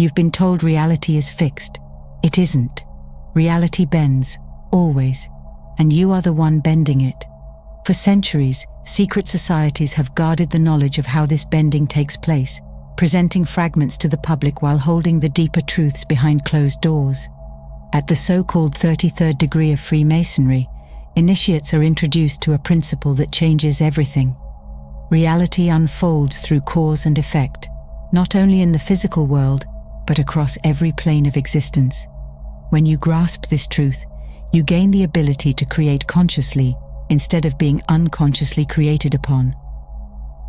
You've been told reality is fixed. It isn't. Reality bends, always, and you are the one bending it. For centuries, secret societies have guarded the knowledge of how this bending takes place, presenting fragments to the public while holding the deeper truths behind closed doors. At the so-called 33rd degree of Freemasonry, initiates are introduced to a principle that changes everything. Reality unfolds through cause and effect, not only in the physical world, but across every plane of existence. When you grasp this truth, you gain the ability to create consciously instead of being unconsciously created upon.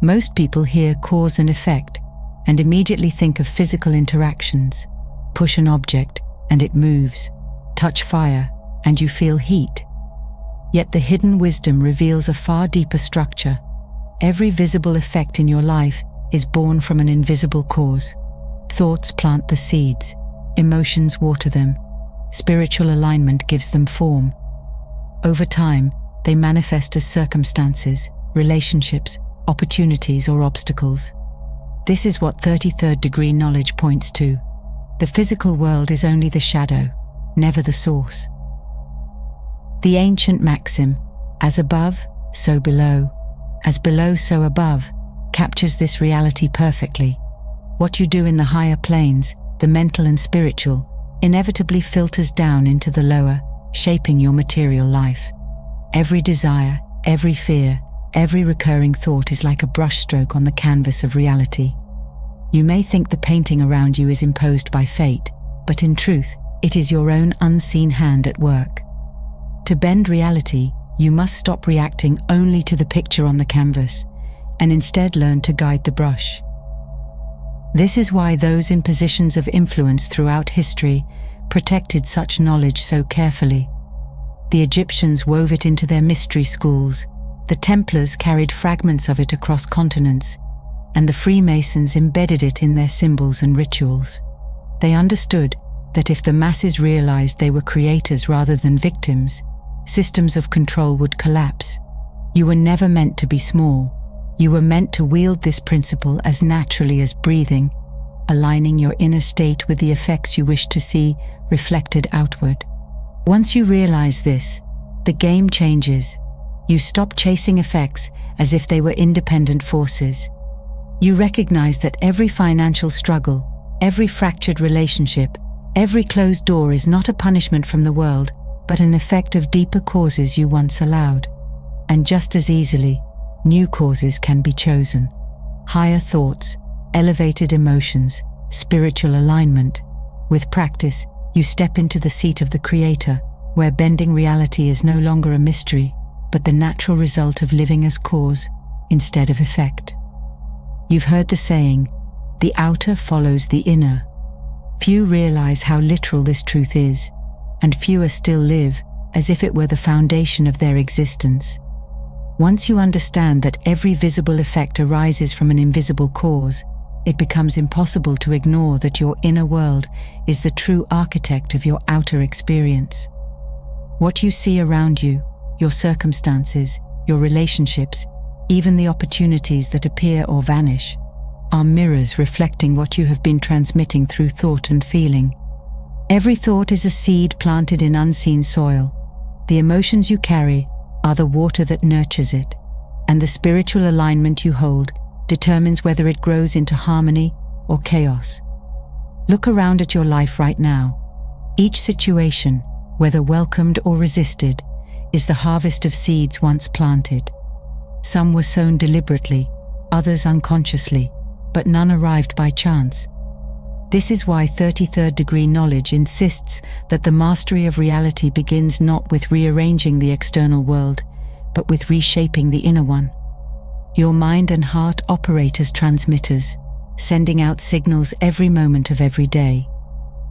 Most people hear cause and effect and immediately think of physical interactions. Push an object and it moves. Touch fire and you feel heat. Yet the hidden wisdom reveals a far deeper structure. Every visible effect in your life is born from an invisible cause. Thoughts plant the seeds, emotions water them, spiritual alignment gives them form. Over time, they manifest as circumstances, relationships, opportunities, or obstacles. This is what 33rd degree knowledge points to. The physical world is only the shadow, never the source. The ancient maxim, as above, so below, as below, so above, captures this reality perfectly. What you do in the higher planes, the mental and spiritual, inevitably filters down into the lower, shaping your material life. Every desire, every fear, every recurring thought is like a brushstroke on the canvas of reality. You may think the painting around you is imposed by fate, but in truth, it is your own unseen hand at work. To bend reality, you must stop reacting only to the picture on the canvas, and instead learn to guide the brush. This is why those in positions of influence throughout history protected such knowledge so carefully. The Egyptians wove it into their mystery schools, the Templars carried fragments of it across continents, and the Freemasons embedded it in their symbols and rituals. They understood that if the masses realized they were creators rather than victims, systems of control would collapse. You were never meant to be small. You were meant to wield this principle as naturally as breathing, aligning your inner state with the effects you wish to see reflected outward. Once you realize this, the game changes. You stop chasing effects as if they were independent forces. You recognize that every financial struggle, every fractured relationship, every closed door is not a punishment from the world, but an effect of deeper causes you once allowed. And just as easily, new causes can be chosen. Higher thoughts, elevated emotions, spiritual alignment. With practice, you step into the seat of the Creator, where bending reality is no longer a mystery, but the natural result of living as cause instead of effect. You've heard the saying, the outer follows the inner. Few realize how literal this truth is, and fewer still live as if it were the foundation of their existence. Once you understand that every visible effect arises from an invisible cause, it becomes impossible to ignore that your inner world is the true architect of your outer experience. What you see around you, your circumstances, your relationships, even the opportunities that appear or vanish, are mirrors reflecting what you have been transmitting through thought and feeling. Every thought is a seed planted in unseen soil. The emotions you carry are the water that nurtures it, and the spiritual alignment you hold determines whether it grows into harmony or chaos. Look around at your life right now. Each situation, whether welcomed or resisted, is the harvest of seeds once planted. Some were sown deliberately, others unconsciously, but none arrived by chance. This is why 33rd degree knowledge insists that the mastery of reality begins not with rearranging the external world, but with reshaping the inner one. Your mind and heart operate as transmitters, sending out signals every moment of every day.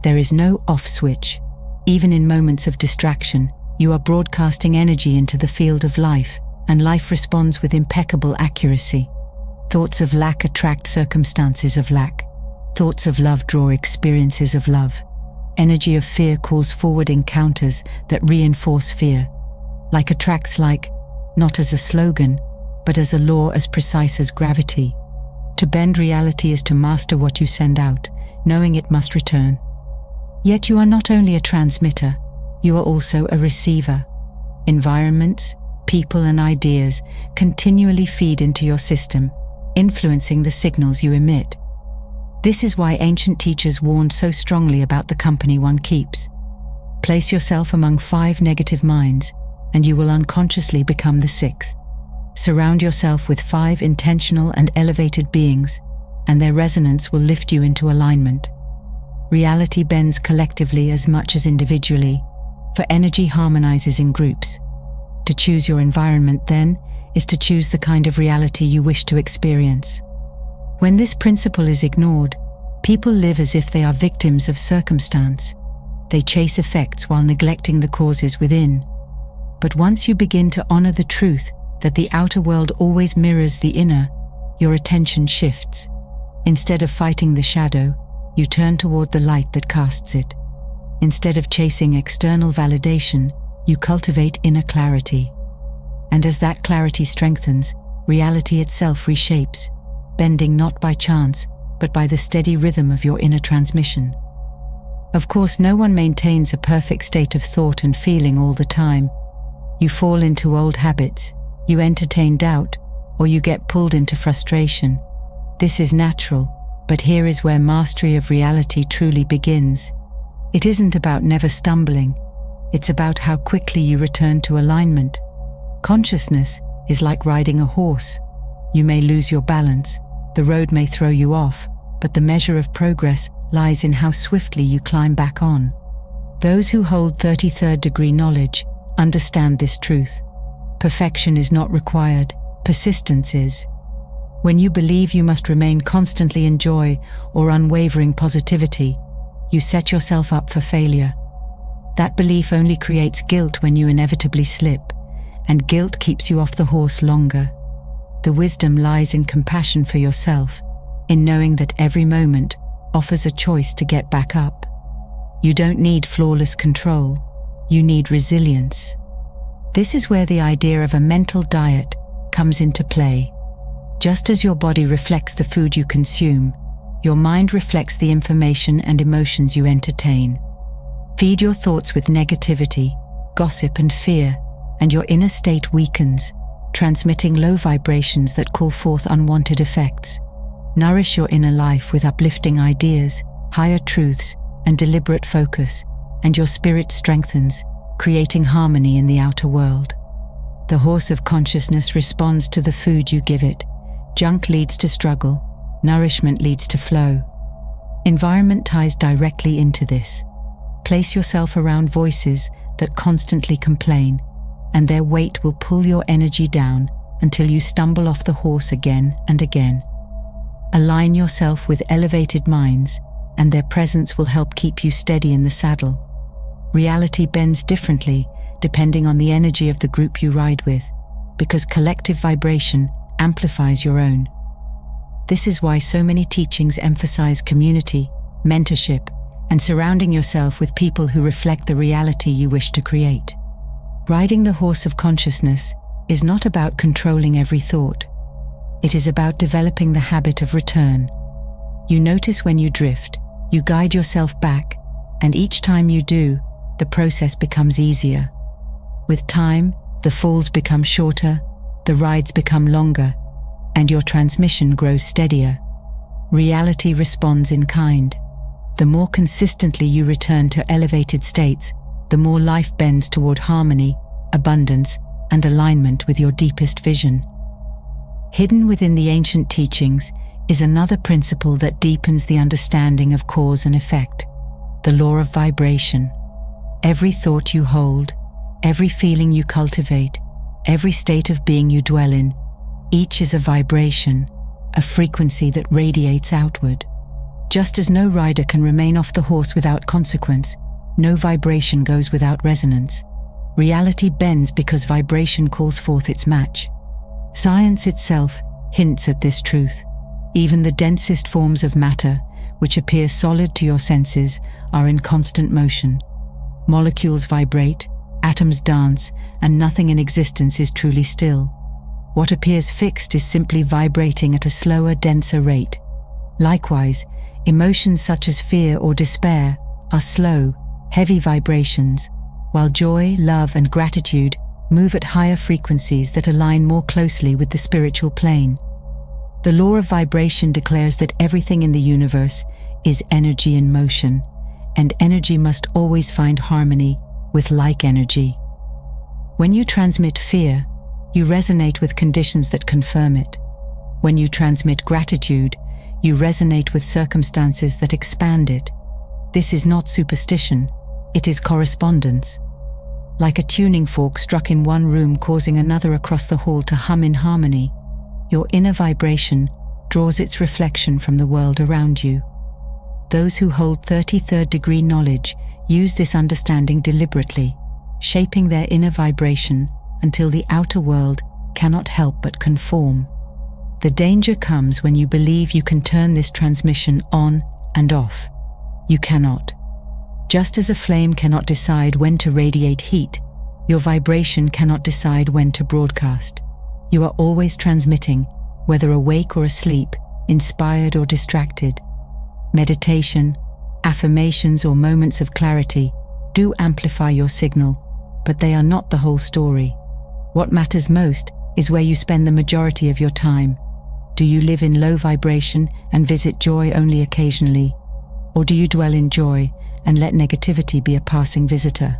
There is no off switch. Even in moments of distraction, you are broadcasting energy into the field of life, and life responds with impeccable accuracy. Thoughts of lack attract circumstances of lack. Thoughts of love draw experiences of love. Energy of fear calls forward encounters that reinforce fear. Like attracts like, not as a slogan, but as a law as precise as gravity. To bend reality is to master what you send out, knowing it must return. Yet you are not only a transmitter, you are also a receiver. Environments, people and ideas continually feed into your system, influencing the signals you emit. This is why ancient teachers warned so strongly about the company one keeps. Place yourself among 5 negative minds, and you will unconsciously become the 6th. Surround yourself with 5 intentional and elevated beings, and their resonance will lift you into alignment. Reality bends collectively as much as individually, for energy harmonizes in groups. To choose your environment, then, is to choose the kind of reality you wish to experience. When this principle is ignored, people live as if they are victims of circumstance. They chase effects while neglecting the causes within. But once you begin to honor the truth that the outer world always mirrors the inner, your attention shifts. Instead of fighting the shadow, you turn toward the light that casts it. Instead of chasing external validation, you cultivate inner clarity. And as that clarity strengthens, reality itself reshapes, bending not by chance, but by the steady rhythm of your inner transmission. Of course, no one maintains a perfect state of thought and feeling all the time. You fall into old habits, you entertain doubt, or you get pulled into frustration. This is natural, but here is where mastery of reality truly begins. It isn't about never stumbling, it's about how quickly you return to alignment. Consciousness is like riding a horse. You may lose your balance, the road may throw you off, but the measure of progress lies in how swiftly you climb back on. Those who hold 33rd degree knowledge understand this truth. Perfection is not required, persistence is. When you believe you must remain constantly in joy or unwavering positivity, you set yourself up for failure. That belief only creates guilt when you inevitably slip, and guilt keeps you off the horse longer. The wisdom lies in compassion for yourself, in knowing that every moment offers a choice to get back up. You don't need flawless control, you need resilience. This is where the idea of a mental diet comes into play. Just as your body reflects the food you consume, your mind reflects the information and emotions you entertain. Feed your thoughts with negativity, gossip and fear, and your inner state weakens, transmitting low vibrations that call forth unwanted effects. Nourish your inner life with uplifting ideas, higher truths, and deliberate focus, and your spirit strengthens, creating harmony in the outer world. The horse of consciousness responds to the food you give it. Junk leads to struggle, nourishment leads to flow. Environment ties directly into this. Place yourself around voices that constantly complain, and their weight will pull your energy down until you stumble off the horse again and again. Align yourself with elevated minds, and their presence will help keep you steady in the saddle. Reality bends differently depending on the energy of the group you ride with, because collective vibration amplifies your own. This is why so many teachings emphasize community, mentorship, and surrounding yourself with people who reflect the reality you wish to create. Riding the horse of consciousness is not about controlling every thought. It is about developing the habit of return. You notice when you drift, you guide yourself back, and each time you do, the process becomes easier. With time, the falls become shorter, the rides become longer, and your transmission grows steadier. Reality responds in kind. The more consistently you return to elevated states, the more life bends toward harmony, abundance, and alignment with your deepest vision. Hidden within the ancient teachings is another principle that deepens the understanding of cause and effect, the law of vibration. Every thought you hold, every feeling you cultivate, every state of being you dwell in, each is a vibration, a frequency that radiates outward. Just as no rider can remain off the horse without consequence, no vibration goes without resonance. Reality bends because vibration calls forth its match. Science itself hints at this truth. Even the densest forms of matter, which appear solid to your senses, are in constant motion. Molecules vibrate, atoms dance, and nothing in existence is truly still. What appears fixed is simply vibrating at a slower, denser rate. Likewise, Emotions such as fear or despair are slow, heavy vibrations, while joy, love, and gratitude move at higher frequencies that align more closely with the spiritual plane. The law of vibration declares that everything in the universe is energy in motion, and energy must always find harmony with like energy. When you transmit fear, you resonate with conditions that confirm it. When you transmit gratitude, you resonate with circumstances that expand it. This is not superstition, it is correspondence. Like a tuning fork struck in one room causing another across the hall to hum in harmony, your inner vibration draws its reflection from the world around you. Those who hold 33rd degree knowledge use this understanding deliberately, shaping their inner vibration until the outer world cannot help but conform. The danger comes when you believe you can turn this transmission on and off. You cannot. Just as a flame cannot decide when to radiate heat, your vibration cannot decide when to broadcast. You are always transmitting, whether awake or asleep, inspired or distracted. Meditation, affirmations, or moments of clarity do amplify your signal, but they are not the whole story. What matters most is where you spend the majority of your time. Do you live in low vibration and visit joy only occasionally? Or do you dwell in joy and let negativity be a passing visitor?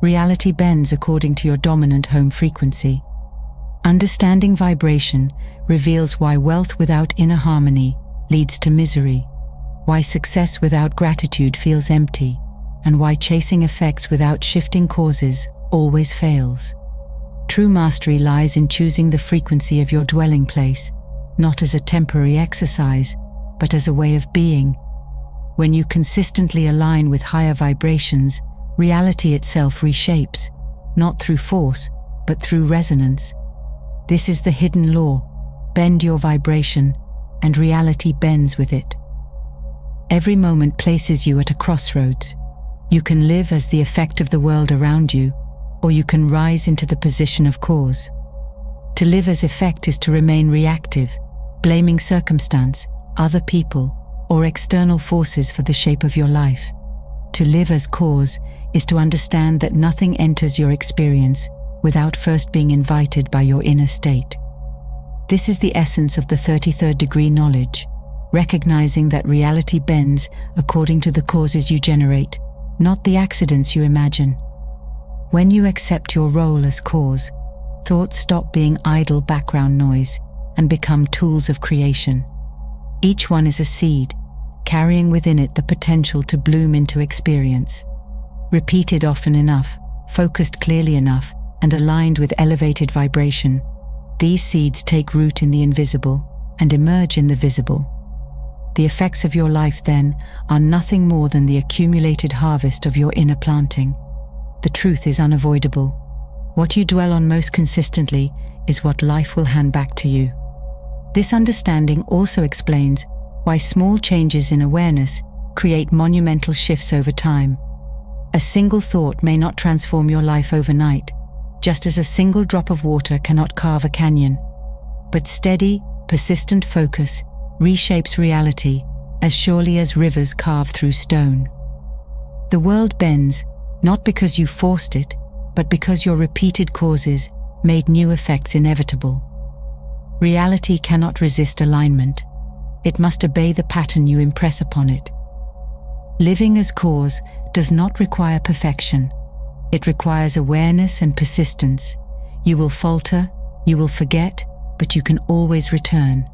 Reality bends according to your dominant home frequency. Understanding vibration reveals why wealth without inner harmony leads to misery, why success without gratitude feels empty, and why chasing effects without shifting causes always fails. True mastery lies in choosing the frequency of your dwelling place, not as a temporary exercise, but as a way of being. When you consistently align with higher vibrations, reality itself reshapes, not through force, but through resonance. This is the hidden law. Bend your vibration, and reality bends with it. Every moment places you at a crossroads. You can live as the effect of the world around you, or you can rise into the position of cause. To live as effect is to remain reactive, blaming circumstance, other people, or external forces for the shape of your life. To live as cause is to understand that nothing enters your experience without first being invited by your inner state. This is the essence of the 33rd degree knowledge, recognizing that reality bends according to the causes you generate, not the accidents you imagine. When you accept your role as cause, thoughts stop being idle background noise and become tools of creation. Each one is a seed, carrying within it the potential to bloom into experience. Repeated often enough, focused clearly enough, and aligned with elevated vibration, these seeds take root in the invisible and emerge in the visible. The effects of your life, then, are nothing more than the accumulated harvest of your inner planting. The truth is unavoidable. What you dwell on most consistently is what life will hand back to you. This understanding also explains why small changes in awareness create monumental shifts over time. A single thought may not transform your life overnight, just as a single drop of water cannot carve a canyon. But steady, persistent focus reshapes reality as surely as rivers carve through stone. The world bends, not because you forced it, but because your repeated causes made new effects inevitable. Reality cannot resist alignment. It must obey the pattern you impress upon it. Living as cause does not require perfection. It requires awareness and persistence. You will falter, you will forget, but you can always return.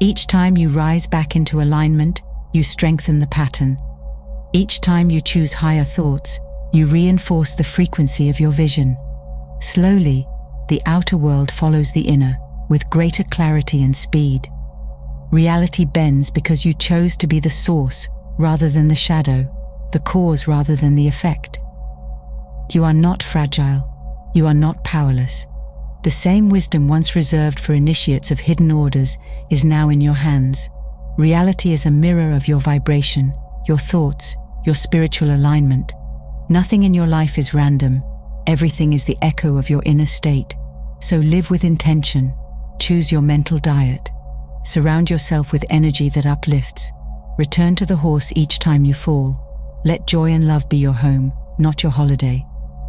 Each time you rise back into alignment, you strengthen the pattern. Each time you choose higher thoughts, you reinforce the frequency of your vision. Slowly, the outer world follows the inner, with greater clarity and speed. Reality bends because you chose to be the source rather than the shadow, the cause rather than the effect. You are not fragile. You are not powerless. The same wisdom once reserved for initiates of hidden orders is now in your hands. Reality is a mirror of your vibration, your thoughts, your spiritual alignment. Nothing in your life is random. Everything is the echo of your inner state. So live with intention. Choose your mental diet. Surround yourself with energy that uplifts. Return to the horse each time you fall. Let joy and love be your home, not your holiday.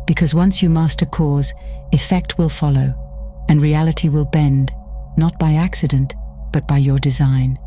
Because once you master cause, effect will follow, and reality will bend, not by accident, but by your design.